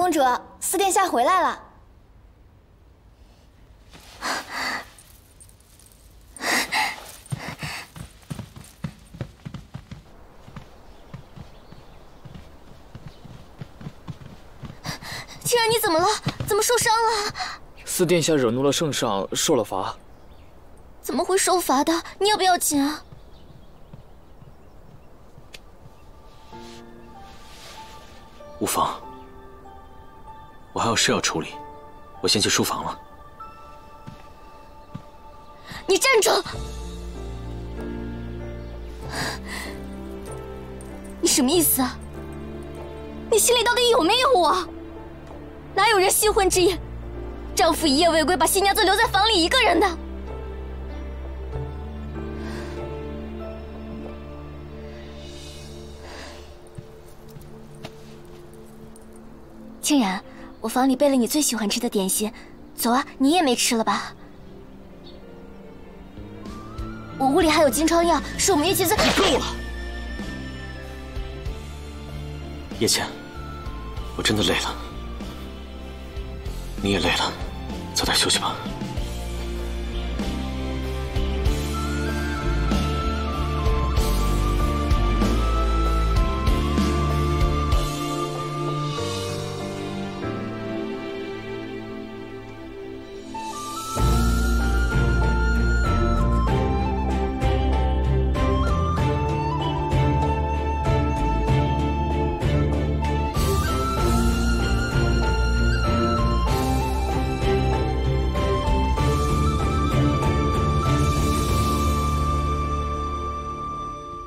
公主，四殿下回来了。青儿，你怎么了？怎么受伤了？四殿下惹怒了圣上，受了罚。怎么会受罚的？你要不要紧啊？无妨，我还有事要处理，我先去书房了。你站住！你什么意思啊？你心里到底有没有我？哪有人新婚之夜，丈夫一夜未归，把新娘子留在房里一个人的？清然，我房里备了你最喜欢吃的点心，走啊，你也没吃了吧？我屋里还有金疮药，是我们叶齐最……够了，叶倩，我真的累了，你也累了，早点休息吧。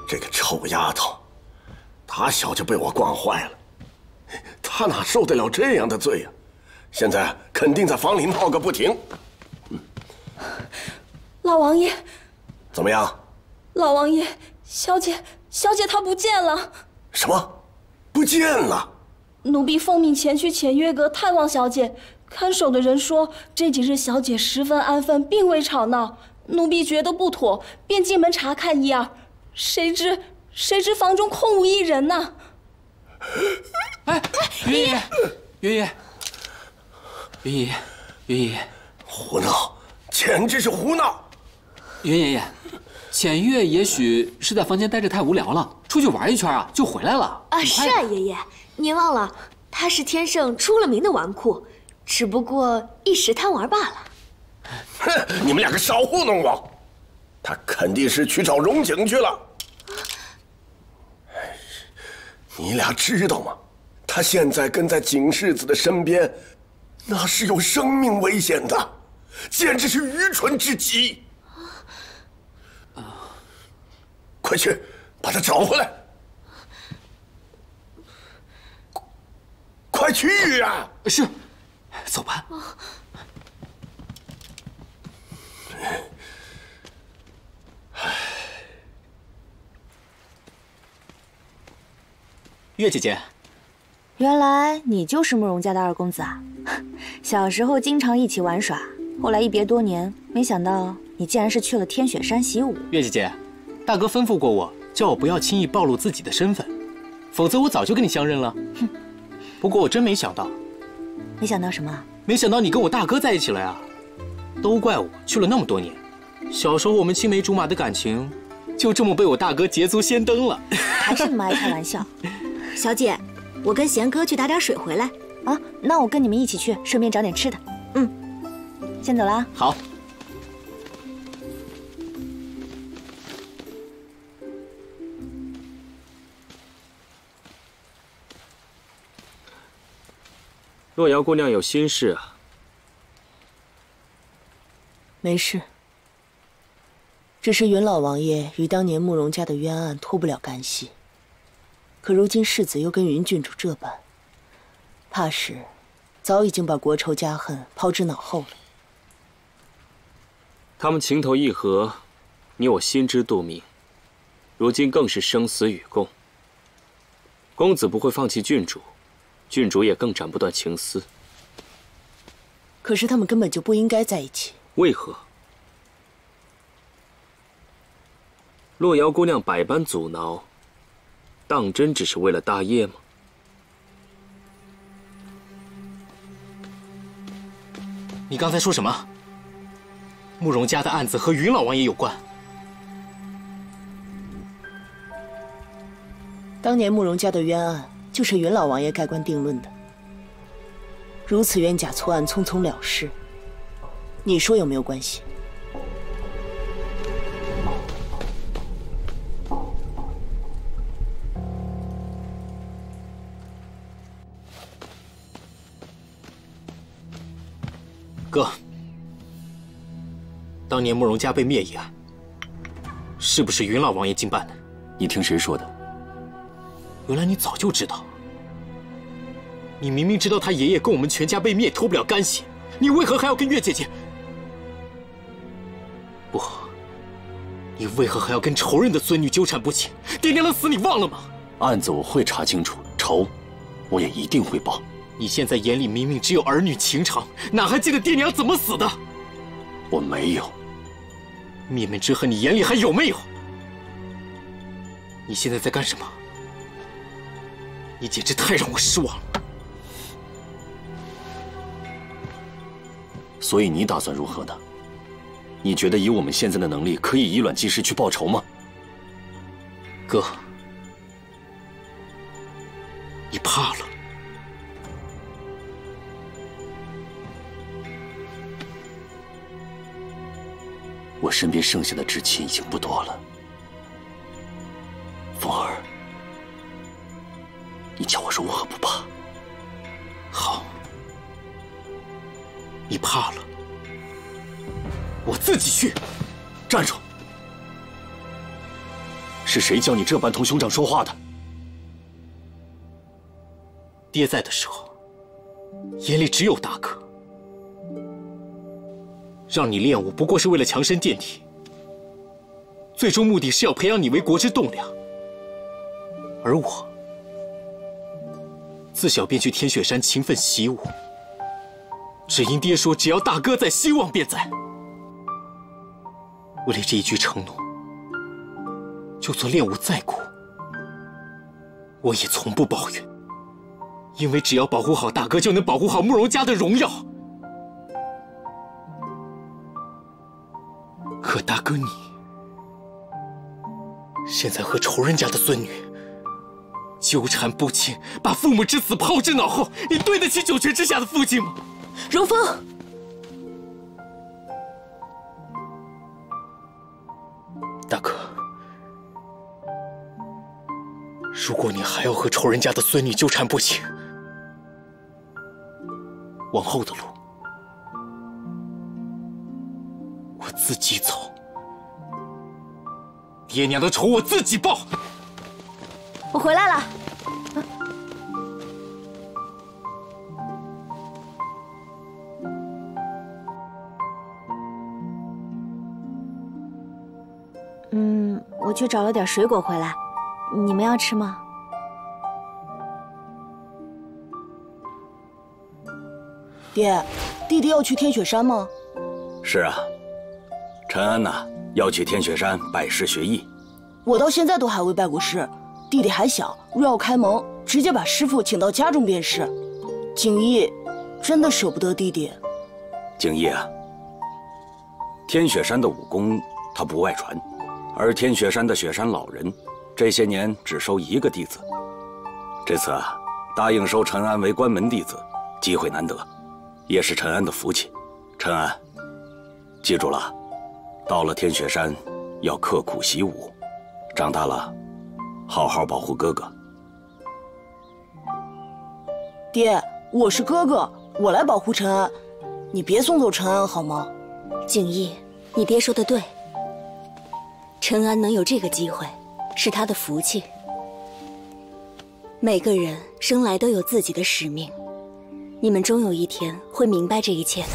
这个臭丫头，她小就被我惯坏了，她哪受得了这样的罪呀？现在肯定在房里闹个不停。老王爷，怎么样？老王爷，小姐她不见了。什么？不见了？奴婢奉命前去浅月阁探望小姐，看守的人说这几日小姐十分安分，并未吵闹。奴婢觉得不妥，便进门查看一二。谁知房中空无一人呐！哎，云爷，云爷，胡闹，简直是胡闹！云爷爷，浅月也许是在房间待着太无聊了，出去玩一圈啊，就回来了。啊，是啊，爷爷，您忘了，他是天圣出了名的纨绔，只不过一时贪玩罢了。哼，你们两个少糊弄我！他肯定是去找荣景去了。你俩知道吗？他现在跟在景世子的身边，那是有生命危险的，简直是愚蠢至极。快去把他找回来！快去啊！是，走吧。月姐姐，原来你就是慕容家的二公子啊！小时候经常一起玩耍，后来一别多年，没想到你竟然是去了天雪山习武。月姐姐，大哥吩咐过我，叫我不要轻易暴露自己的身份，否则我早就跟你相认了。哼！不过我真没想到，没想到什么？没想到你跟我大哥在一起了呀！都怪我去了那么多年，小时候我们青梅竹马的感情，就这么被我大哥捷足先登了。还是那么爱开玩笑。小姐，我跟贤哥去打点水回来。啊，那我跟你们一起去，顺便找点吃的。嗯，先走了啊。好。洛瑶姑娘有心事啊？没事，只是云老王爷与当年慕容家的冤案脱不了干系。可如今世子又跟云郡主这般，怕是早已经把国仇家恨抛之脑后了。他们情投意合，你我心知肚明，如今更是生死与共。公子不会放弃郡主，郡主也更斩不断情丝。可是他们根本就不应该在一起。为何？洛瑶姑娘百般阻挠，当真只是为了大业吗？你刚才说什么？慕容家的案子和云老王爷有关？当年慕容家的冤案就是云老王爷盖棺定论的，如此冤假错案匆匆了事，你说有没有关系？哥，当年慕容家被灭一案，是不是云老王爷经办的？你听谁说的？原来你早就知道。你明明知道他爷爷跟我们全家被灭脱不了干系，你为何还要跟月姐姐？不，你为何还要跟仇人的孙女纠缠不清？爹娘的死你忘了吗？案子我会查清楚，仇我也一定会报。你现在眼里明明只有儿女情长，哪还记得爹娘怎么死的？我没有。灭门之恨，你眼里还有没有？你现在在干什么？你简直太让我失望了。所以你打算如何呢？你觉得以我们现在的能力，可以以卵击石去报仇吗？哥，你怕了。我身边剩下的至亲已经不多了，凤儿，你叫我如何不怕？好，你怕了，我自己去。站住！是谁教你这般同兄长说话的？爹在的时候，眼里只有大哥。让你练武不过是为了强身健体，最终目的是要培养你为国之栋梁。而我自小便去天雪山勤奋习武，只因爹说只要大哥在，希望便在。为了这一句承诺，就算练武再苦，我也从不抱怨，因为只要保护好大哥，就能保护好慕容家的荣耀。可大哥你，现在和仇人家的孙女纠缠不清，把父母之死抛之脑后，你对得起九泉之下的父亲吗？荣风，大哥，如果你还要和仇人家的孙女纠缠不清，往后的路我自己走，爹娘的仇我自己报。我回来了。我去找了点水果回来，你们要吃吗？爹，弟弟要去天雪山吗？是啊，陈安呐，要去天雪山拜师学艺。我到现在都还未拜过师，弟弟还小，若要开蒙，直接把师傅请到家中便是。景逸真的舍不得弟弟。景逸啊，天雪山的武功他不外传，而天雪山的雪山老人这些年只收一个弟子。这次啊，答应收陈安为关门弟子，机会难得，也是陈安的福气。陈安，记住了，到了天雪山要刻苦习武，长大了好好保护哥哥。爹，我是哥哥，我来保护陈安，你别送走陈安好吗？景逸，你爹说的对，陈安能有这个机会，是他的福气。每个人生来都有自己的使命，你们终有一天会明白这一切的。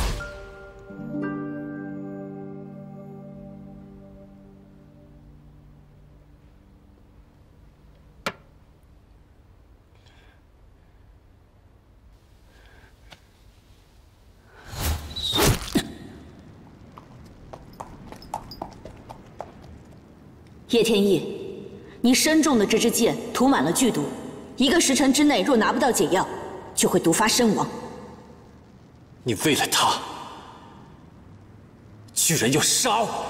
叶天意，你身中的这支箭涂满了剧毒，1个时辰之内若拿不到解药，就会毒发身亡。你为了他，居然要杀我！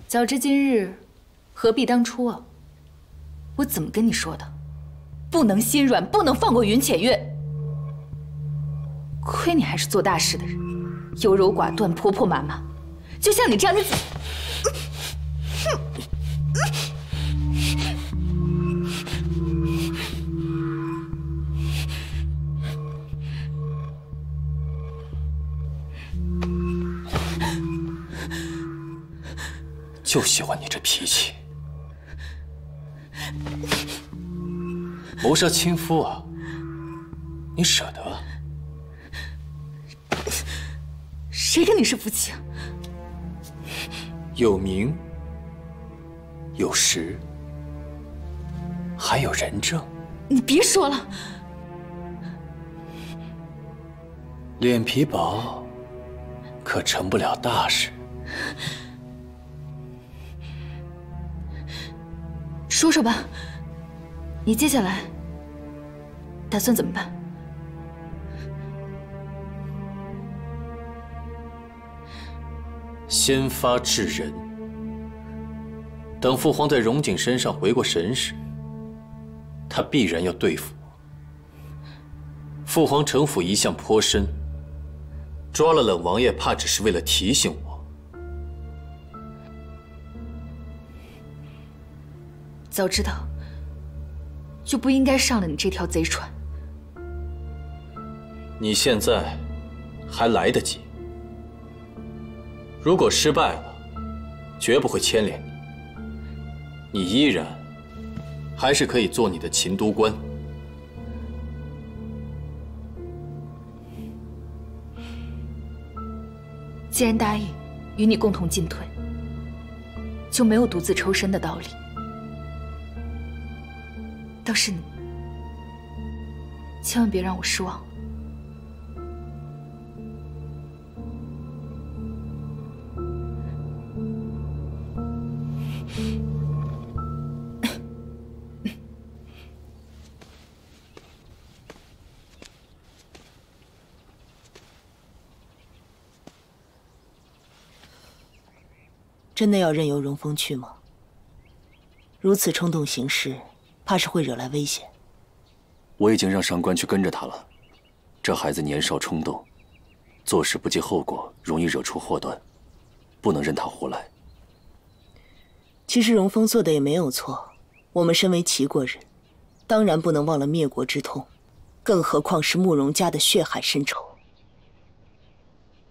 早知今日，何必当初啊！我怎么跟你说的？不能心软，不能放过云浅月。亏你还是做大事的人，优柔寡断，婆婆妈妈，就像你这样的。就喜欢你这脾气，谋杀亲夫啊！你舍得？谁跟你是夫妻啊？有名，有实，还有人证。你别说了，脸皮薄，可成不了大事。说说吧，你接下来打算怎么办？先发制人，等父皇在荣景身上回过神时，他必然要对付我。父皇城府一向颇深，抓了冷王爷，怕只是为了提醒我。早知道，就不应该上了你这条贼船。你现在还来得及。如果失败了，绝不会牵连你，你依然还是可以做你的秦都官。既然答应与你共同进退，就没有独自抽身的道理。倒是你，千万别让我失望。真的要任由荣风去吗？如此冲动行事，怕是会惹来危险。我已经让上官去跟着他了。这孩子年少冲动，做事不计后果，容易惹出祸端，不能任他胡来。其实荣风做的也没有错，我们身为齐国人，当然不能忘了灭国之痛，更何况是慕容家的血海深仇。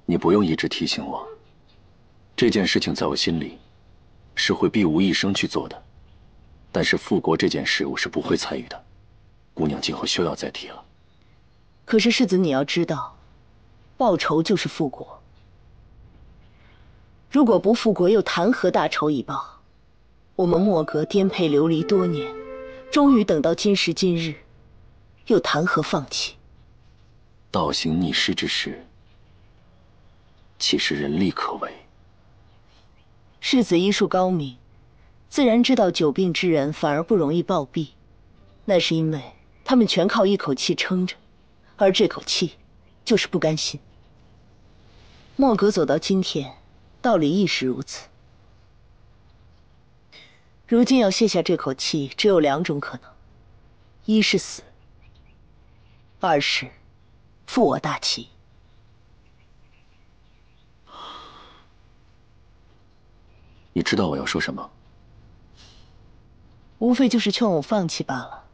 你不用一直提醒我，这件事情在我心里是会毕无一生去做的。但是复国这件事我是不会参与的，姑娘今后休要再提了。可是世子，你要知道，报仇就是复国。如果不复国，又谈何大仇已报？我们莫阁颠沛流离多年，终于等到今时今日，又谈何放弃？倒行逆施之事，岂是人力可为？世子医术高明，自然知道久病之人反而不容易暴毙，那是因为他们全靠一口气撑着，而这口气就是不甘心。莫阁走到今天，道理亦是如此。如今要卸下这口气，只有两种可能：一是死，二是负我大旗。你知道我要说什么？无非就是劝我放弃罢了。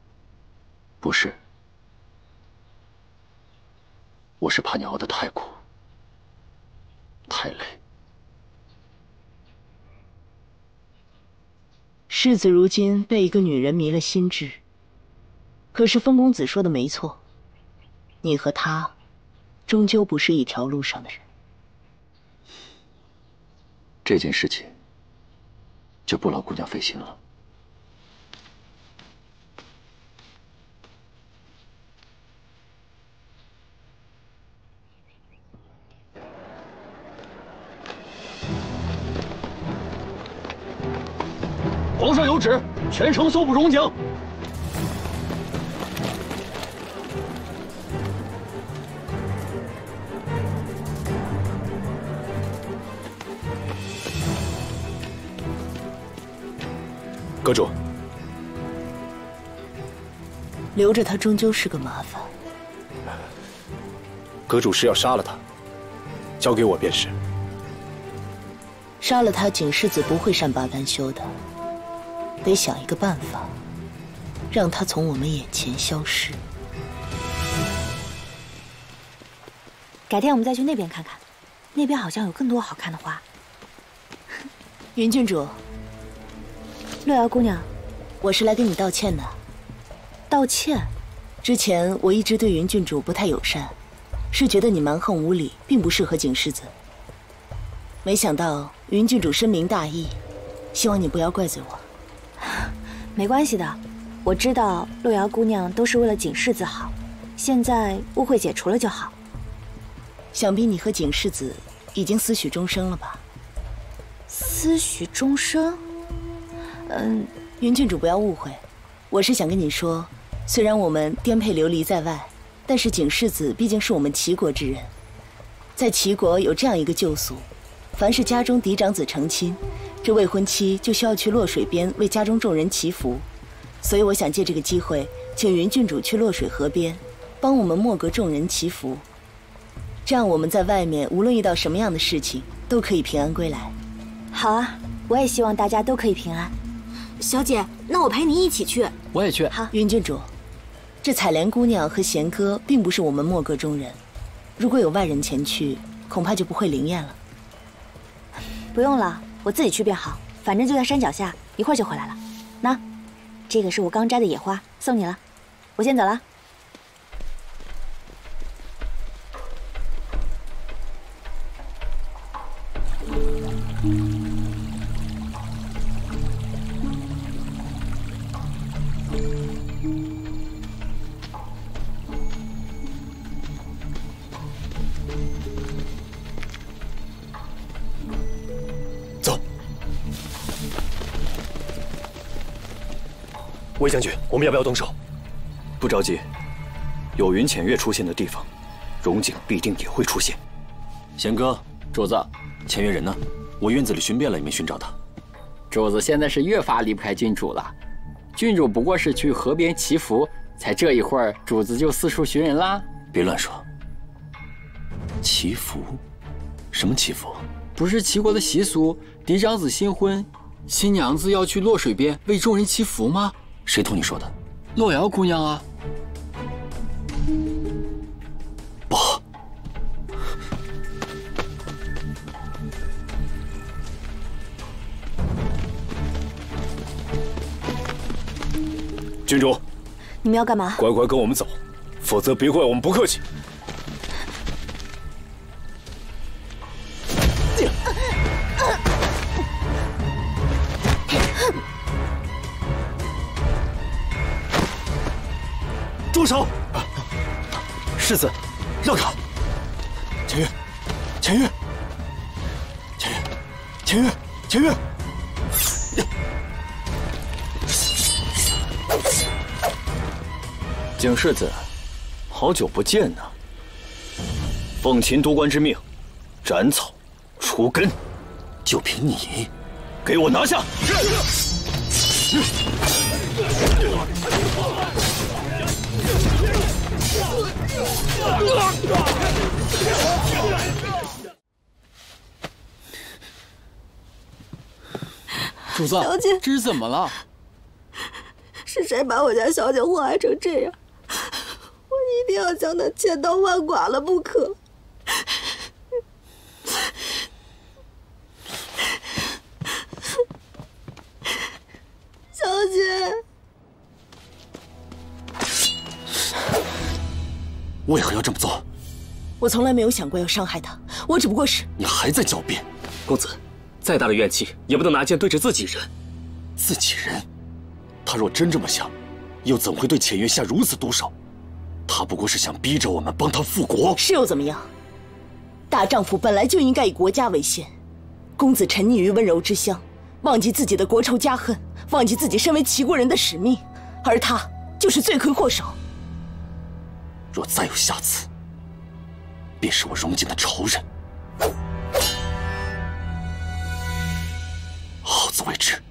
不是，我是怕你熬得太苦，太累。世子如今被一个女人迷了心智，可是风公子说的没错，你和她终究不是一条路上的人。这件事情就不劳姑娘费心了。皇上有旨，全城搜捕荣景。阁主，留着他终究是个麻烦。阁主是要杀了他，交给我便是。杀了他，景世子不会善罢甘休的。得想一个办法，让他从我们眼前消失。改天我们再去那边看看，那边好像有更多好看的花。云郡主，洛瑶姑娘，我是来跟你道歉的。道歉？之前我一直对云郡主不太友善，是觉得你蛮横无理，并不适合景世子。没想到云郡主深明大义，希望你不要怪罪我。没关系的，我知道洛瑶姑娘都是为了景世子好，现在误会解除了就好。想必你和景世子已经思许终生了吧？思许终生？云郡主不要误会，我是想跟你说，虽然我们颠沛流离在外，但是景世子毕竟是我们齐国之人，在齐国有这样一个旧俗，凡是家中嫡长子成亲，这未婚妻就需要去洛水边为家中众人祈福，所以我想借这个机会，请云郡主去洛水河边，帮我们莫国众人祈福，这样我们在外面无论遇到什么样的事情，都可以平安归来。好啊，我也希望大家都可以平安。小姐，那我陪你一起去。我也去。好，云郡主，这采莲姑娘和贤哥并不是我们莫国中人，如果有外人前去，恐怕就不会灵验了。不用了，我自己去便好，反正就在山脚下，一会儿就回来了。那，这个是我刚摘的野花，送你了，我先走了。魏将军，我们要不要动手？不着急，有云浅月出现的地方，荣景必定也会出现。贤哥，主子，浅月人呢？我院子里寻遍了，也没寻找他。主子现在是越发离不开郡主了。郡主不过是去河边祈福，才这一会儿，主子就四处寻人啦。别乱说。祈福？什么祈福？不是齐国的习俗，嫡长子新婚，新娘子要去洛水边为众人祈福吗？谁同你说的？洛瑶姑娘啊。不，郡主，你们要干嘛？乖乖跟我们走，否则别怪我们不客气。住手！世子，让开！浅月，浅月，浅月，浅月，浅月！景世子，好久不见呐！奉秦都官之命，斩草除根，就凭你，给我拿下！主子，小姐，这是怎么了？是谁把我家小姐祸害成这样？我一定要将她千刀万剐了不可！小姐，为何要这么做？我从来没有想过要伤害她，我只不过是……你还在狡辩，公子，再大的怨气也不能拿剑对着自己人。自己人？他若真这么想，又怎会对浅月下如此毒手？他不过是想逼着我们帮他复国，是又怎么样？大丈夫本来就应该以国家为先。公子沉溺于温柔之乡，忘记自己的国仇家恨，忘记自己身为齐国人的使命，而他就是罪魁祸首。若再有下次，便是我荣景的仇人。好自为之。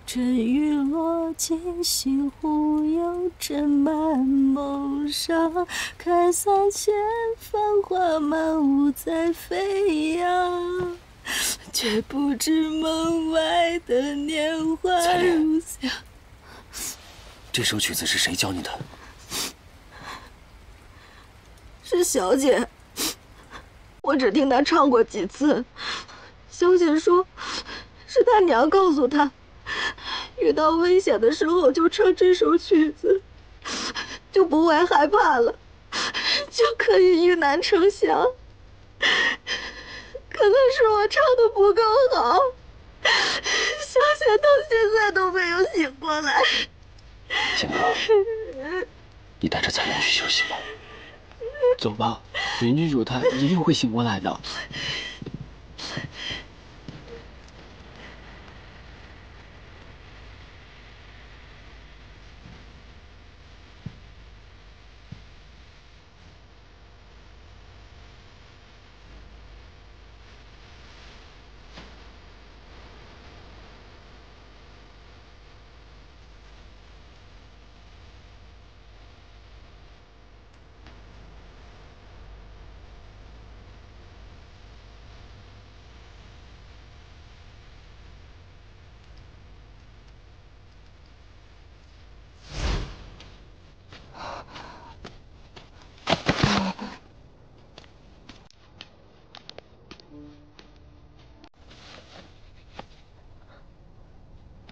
春雨落尽，星湖游，斟满眸上。看三千繁华满屋在飞扬，却不知门外的年华如香。这首曲子是谁教你的？是小姐，我只听她唱过几次。小姐说，是她娘告诉她，遇到危险的时候就唱这首曲子，就不会害怕了，就可以遇难成祥。可能是我唱的不够好，小姐到现在都没有醒过来。贤哥，你带着彩莲去休息吧。走吧，云郡主她一定会醒过来的。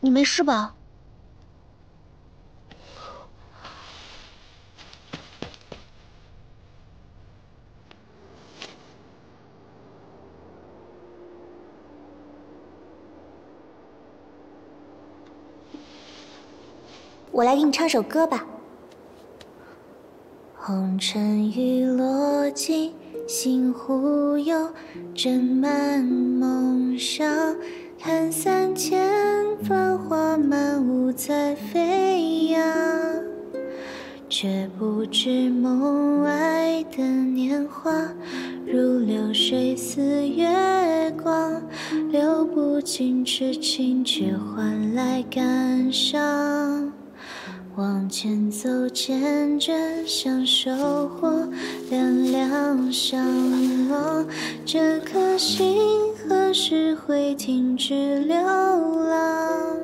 你没事吧？我来给你唱首歌吧。红尘雨落尽，星湖游，斟满梦乡。看三千繁华满屋在飞扬，却不知门外的年华如流水似月光，流不尽痴情，却换来感伤。往前走，牵着想收获两两相望，这颗心何时会停止流浪？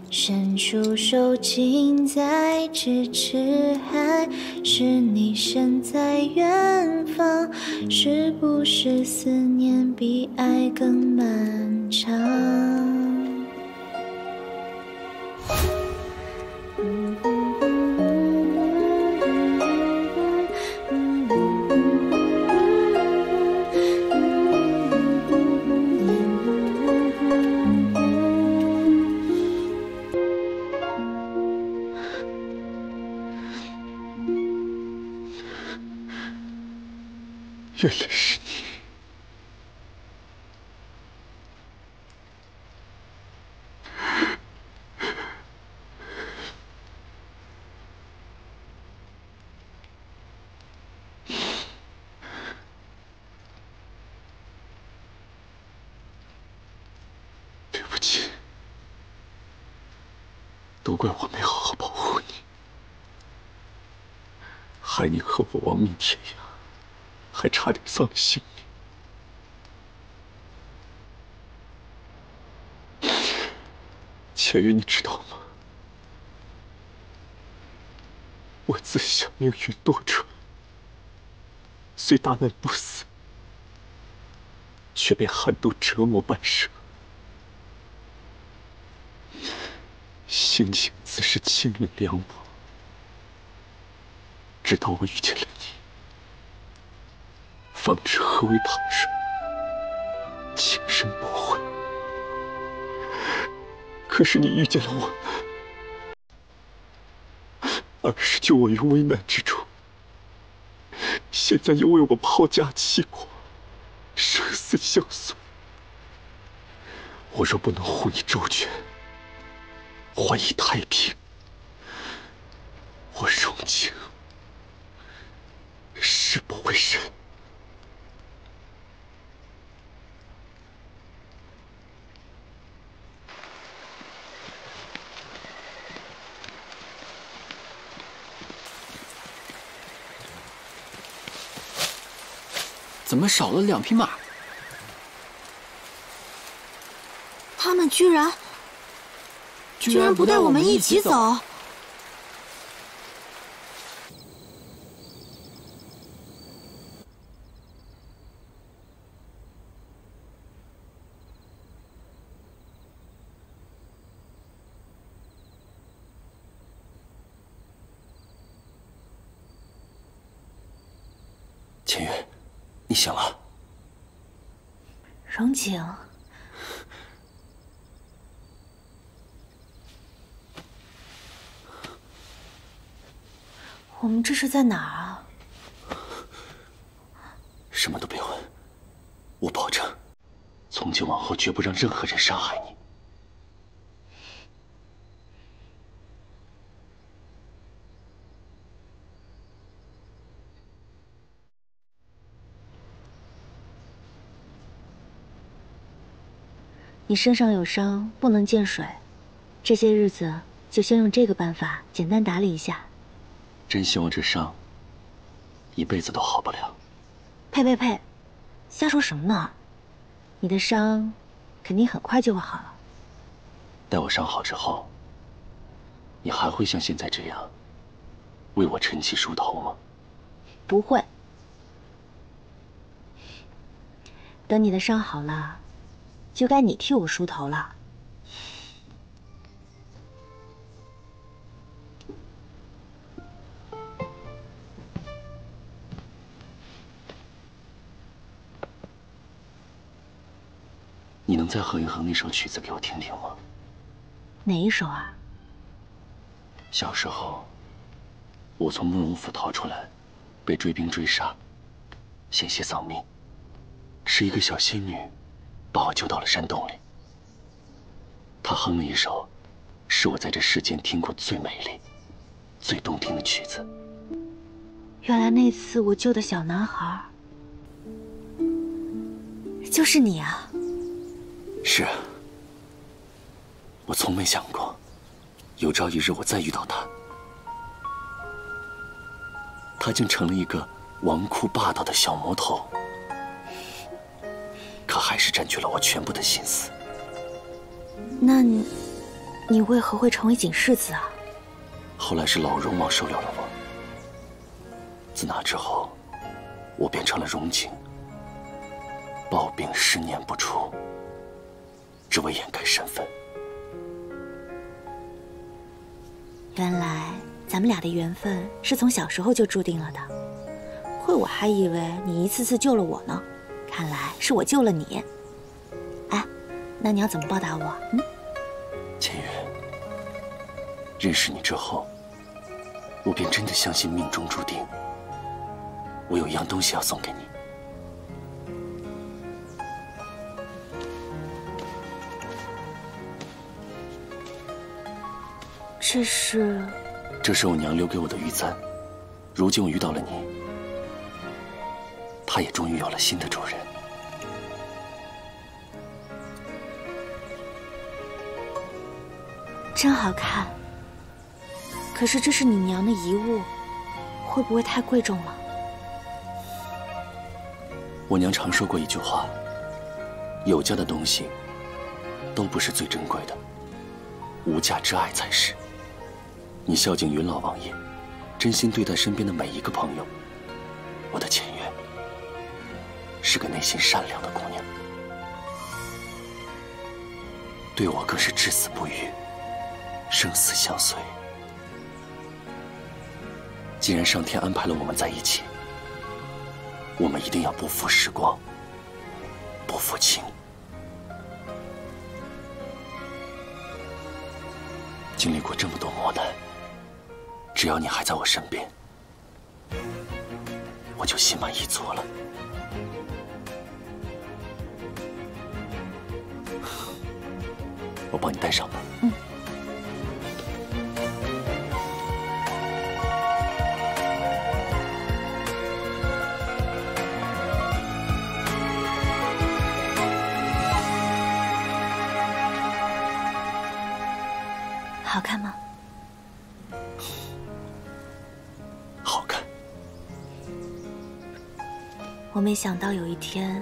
伸出手，近在咫尺，还是你身在远方？是不是思念比爱更漫长？原来是你。对不起，都怪我没好好保护你，害你和我亡命天涯。还差点丧了性命。浅月，你知道吗？我自想命运多舛，虽大难不死，却被寒毒折磨半生。心情自是清明凉薄，直到我遇见了你。方知何为旁生，情深不悔。可是你遇见了我，而是救我于危难之中，现在又为我抛家弃国，生死相随。我若不能护你周全，还以太平，我荣景誓不会认。怎么少了2匹马？他们居然不带我们一起走。千月，你醒了。荣景，我们这是在哪儿啊？什么都别问，我保证，从今往后绝不让任何人伤害你。你身上有伤，不能见水，这些日子就先用这个办法简单打理一下。真希望这伤一辈子都好不了。呸！瞎说什么呢？你的伤肯定很快就会好了。待我伤好之后，你还会像现在这样为我撑起梳头吗？不会。等你的伤好了，就该你替我梳头了。你能再哼一哼那首曲子给我听听吗？哪一首啊？小时候，我从慕容府逃出来，被追兵追杀，险些丧命，是一个小仙女把我救到了山洞里。她哼了一首，是我在这世间听过最美丽、最动听的曲子。原来那次我救的小男孩，就是你啊！是啊，我从没想过，有朝一日我再遇到他，他竟成了一个纨绔霸道的小魔头，可还是占据了我全部的心思。那你为何会成为景世子啊？后来是老荣王收留了我，自那之后，我变成了荣景，抱病10年不出，只为掩盖身份。原来咱们俩的缘分是从小时候就注定了的，亏我还以为你一次次救了我呢，看来是我救了你。哎，那你要怎么报答我？千月，认识你之后，我便真的相信命中注定。我有一样东西要送给你。这是我娘留给我的玉簪，如今我遇到了你，它也终于有了新的主人。真好看，可是这是你娘的遗物，会不会太贵重了？我娘常说过一句话：有价的东西都不是最珍贵的，无价之爱才是。你孝敬云老王爷，真心对待身边的每一个朋友。我的千月是个内心善良的姑娘，对我更是至死不渝，生死相随。既然上天安排了我们在一起，我们一定要不负时光，不负情。经历过这么多磨难，只要你还在我身边，我就心满意足了。我帮你戴上吧。嗯。好看吗？好看。我没想到有一天，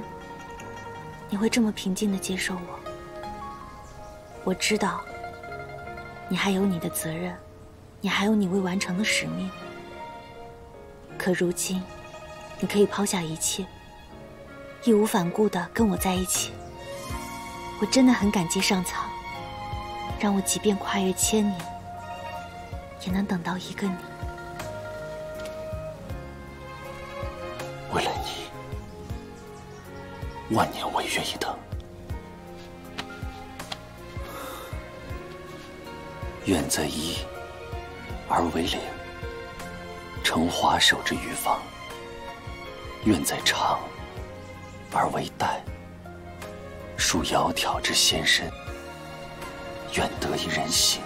你会这么平静地接受我。我知道，你还有你的责任，你还有你未完成的使命。可如今，你可以抛下一切，义无反顾地跟我在一起。我真的很感激上苍，让我即便跨越1000年，也能等到一个你。为了你，万年我也愿意等。愿在一而为零，乘华守之于方；愿在长而为殆，树窈窕之先身。愿得一人心，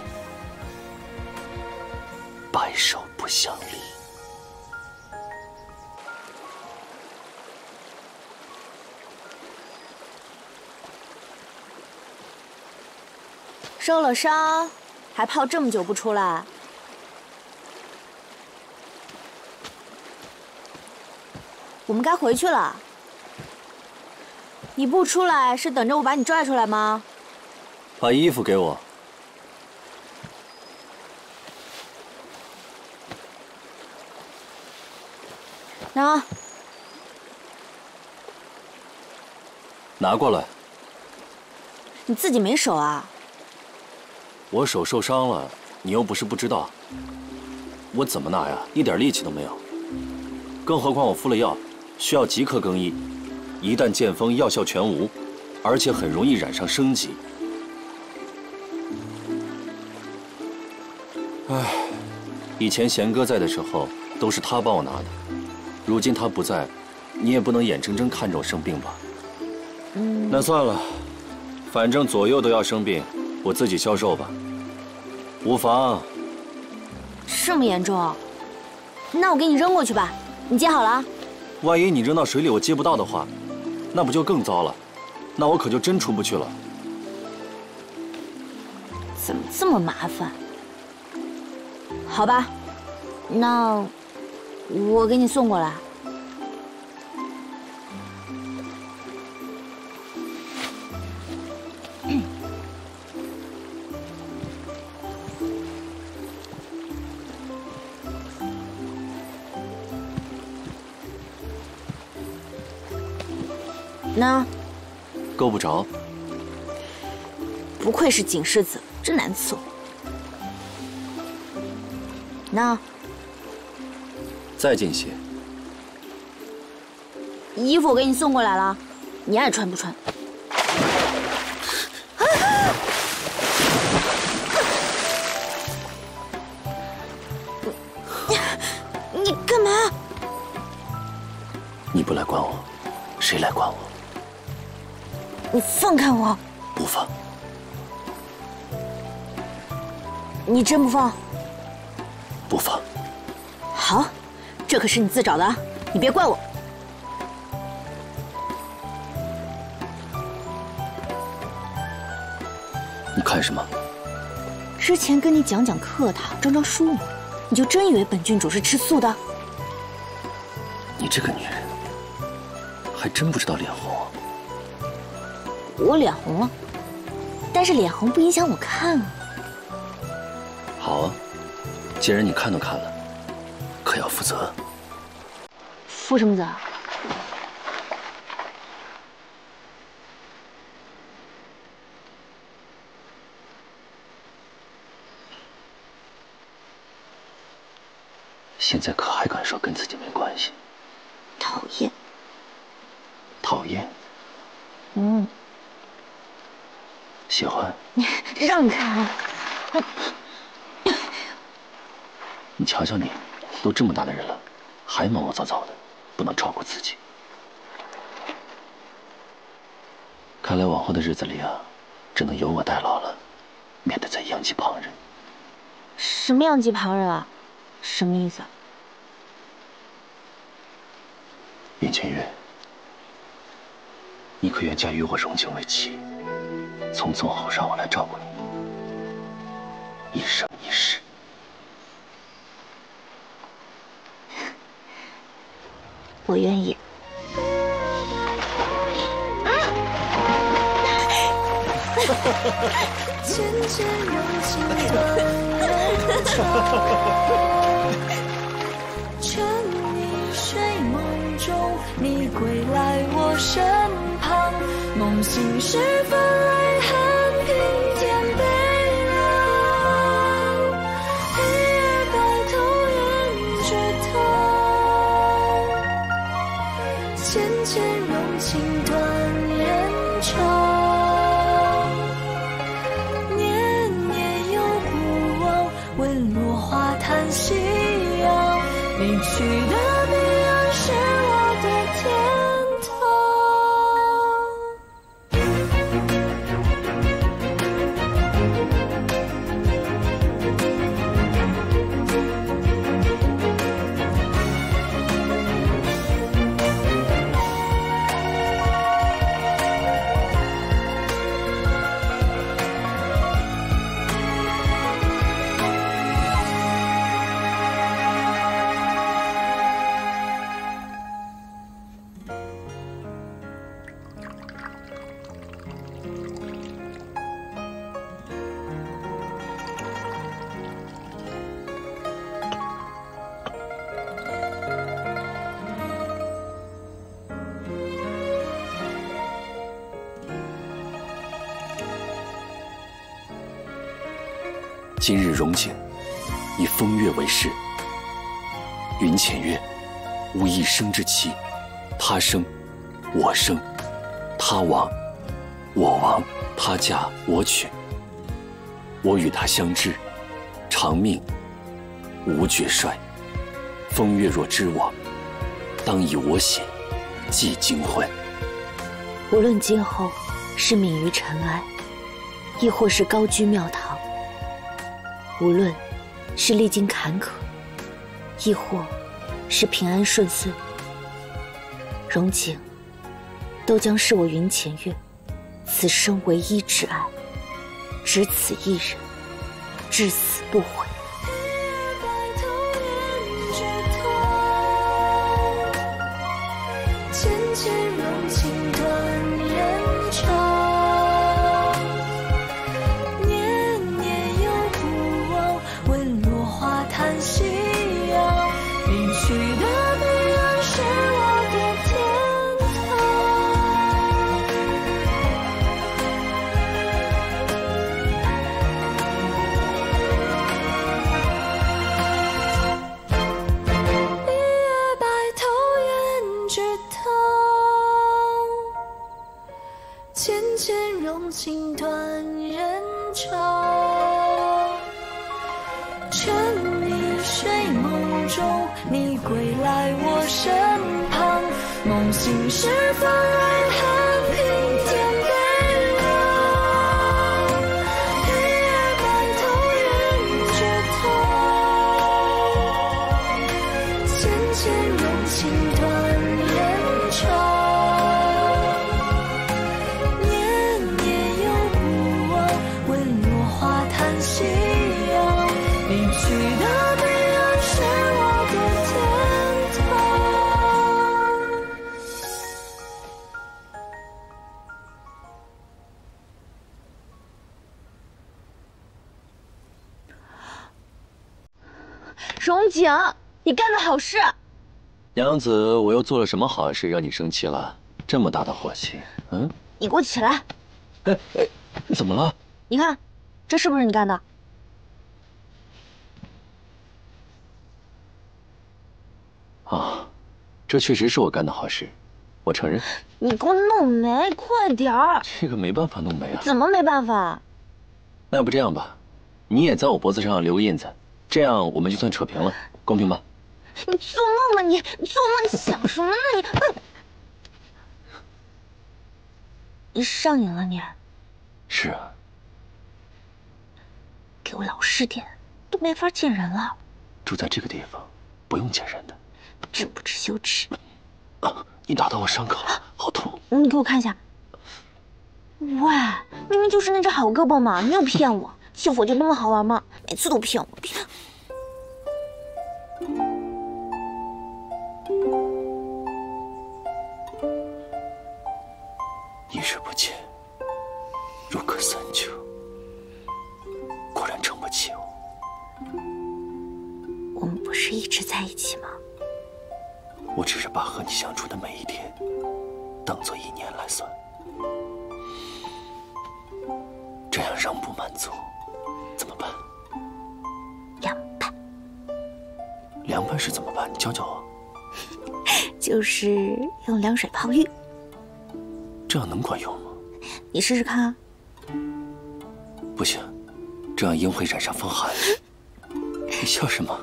白首不相离。受了伤，还泡这么久不出来？我们该回去了。你不出来是等着我把你拽出来吗？把衣服给我。拿。拿过来。你自己没手啊？我手受伤了，你又不是不知道。我怎么拿呀？一点力气都没有。更何况我敷了药，需要即刻更衣，一旦见风，药效全无，而且很容易染上生疾。唉，以前贤哥在的时候，都是他帮我拿的。如今他不在，你也不能眼睁睁看着我生病吧？那算了，反正左右都要生病，我自己消受吧。无妨。这么严重？那我给你扔过去吧，你接好了啊。万一你扔到水里我接不到的话，那不就更糟了？那我可就真出不去了。怎么这么麻烦？好吧，那我给你送过来。那够不着。不愧是锦世子，真难伺候。那再近些。衣服我给你送过来了，你爱穿不穿？你干嘛？你不来管我，谁来管我？你放开我！不放。你真不放？不放。好，这可是你自找的啊，你别怪我。你看什么？之前跟你讲客套，招书呢，你就真以为本郡主是吃素的？你这个女人，还真不知道脸红啊。我脸红了，但是脸红不影响我看啊。好啊，既然你看都看了，可要负责。负什么责？现在可还敢说跟自己没关系？讨厌。讨厌。喜欢。让开！你瞧瞧你，都这么大的人了，还毛毛躁躁的。不能超过自己。看来往后的日子里啊，只能由我代劳了，免得再殃及旁人。什么殃及旁人啊？什么意思啊？云千月，你可愿嫁与我荣景为妻？从此后让我来照顾你，一生一世。我愿意。渐渐融进断人肠，沉溺睡梦中，你归来我身旁，梦醒时分泪痕平添悲凉，黑夜白头胭脂汤，渐渐融进断人肠。叹夕阳，离去的彼岸是我的天堂。今日荣景以风月为誓，云浅月无一生之期，他生我生，他亡我亡，他嫁我娶。我与他相知，长命无绝衰。风月若知我，当以我血祭金婚。无论今后是泯于尘埃，亦或是高居庙堂，无论是历经坎坷，亦或是平安顺遂，荣景都将是我云浅月此生唯一挚爱，只此一人，至死不悔。渐渐融进断人肠，年年又不忘，为落花叹夕阳。离去的彼岸是我的天堂。一夜白头胭脂汤，渐渐融进断人肠。沉溺睡梦中，你归来我身旁，梦醒时分泪痕平添悲凉。一夜白头胭脂汤，渐渐融进断人肠。年年又不忘，为落花叹夕阳。离去的彼岸是我的天堂。荣景，你干的好事！娘子，我又做了什么好事让你生气了？这么大的火气，嗯？你给我起来！哎，怎么了？你看，这是不是你干的？啊，这确实是我干的好事，我承认。你给我弄没，快点儿！这个没办法弄没啊。怎么没办法？那要不这样吧，你也在我脖子上留个印子，这样我们就算扯平了，公平吧？你做梦吧你！你做梦！你想什么呢你？你上瘾了你？是啊。给我老实点，都没法见人了。住在这个地方，不用见人的。真不知羞耻！啊！你打到我伤口了，好痛！你给我看一下。喂，明明就是那只好胳膊嘛，你又骗我！欺负我就那么好玩吗？每次都骗我，骗。一日不见，如隔三秋。果然撑不起我。我们不是一直在一起吗？我只是把和你相处的每一天当做1年来算，这样仍不满足，怎么办？凉拌。凉拌是怎么办？你教教我。就是用凉水泡浴。这样能管用吗？你试试看啊。不行，这样阴会染上风寒。你笑什么？